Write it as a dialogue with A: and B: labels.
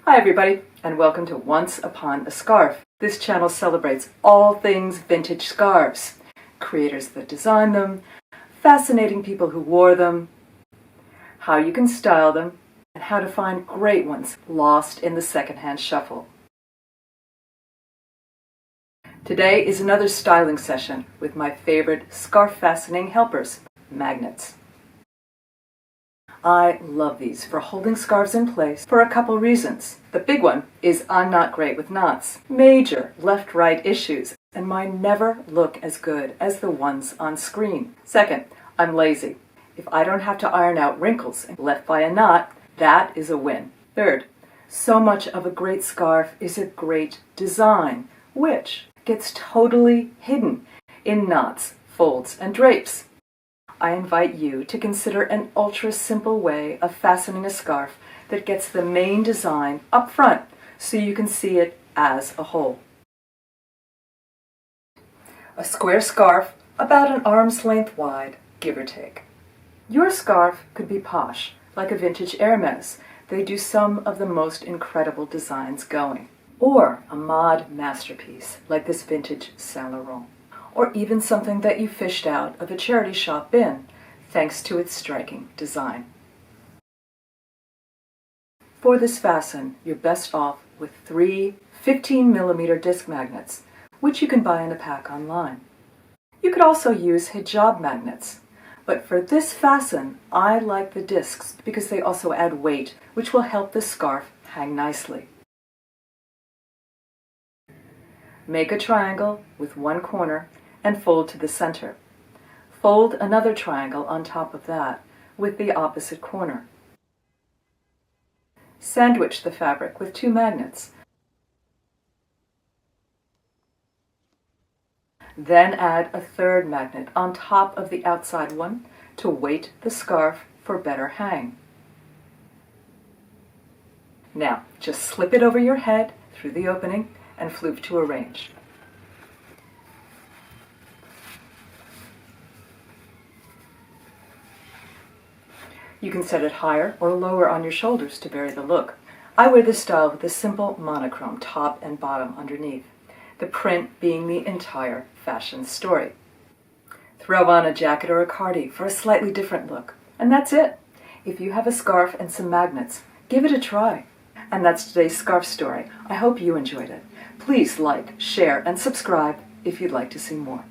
A: Hi everybody, and welcome to Once Upon a Scarf. This channel celebrates all things vintage scarves, creators that designed them, fascinating people who wore them, how you can style them, and how to find great ones lost in the secondhand shuffle. Today is another styling session with my favorite scarf fastening helpers, magnets. I love these for holding scarves in place for a couple reasons. The big one is I'm not great with knots, major left-right issues, and mine never look as good as the ones on screen. Second, I'm lazy. If I don't have to iron out wrinkles left by a knot, that is a win. Third, so much of a great scarf is a great design, which gets totally hidden in knots, folds, and drapes. I invite you to consider an ultra-simple way of fastening a scarf that gets the main design up front so you can see it as a whole. A square scarf about an arm's length wide, give or take. Your scarf could be posh, like a vintage Hermes. They do some of the most incredible designs going. Or a mod masterpiece, like this vintage Saint Laurent. Or even something that you fished out of a charity shop bin, thanks to its striking design. For this fasten, you're best off with 3 15mm disc magnets, which you can buy in a pack online. You could also use hijab magnets, but for this fasten, I like the discs because they also add weight, which will help the scarf hang nicely. Make a triangle with one corner and fold to the center. Fold another triangle on top of that with the opposite corner. Sandwich the fabric with 2 magnets. Then add a third magnet on top of the outside one to weight the scarf for better hang. Now, just slip it over your head through the opening and flip to arrange. You can set it higher or lower on your shoulders to vary the look. I wear this style with a simple monochrome top and bottom underneath, the print being the entire fashion story. Throw on a jacket or a cardi for a slightly different look, and that's it. If you have a scarf and some magnets, give it a try. And that's today's scarf story. I hope you enjoyed it. Please like, share, and subscribe if you'd like to see more.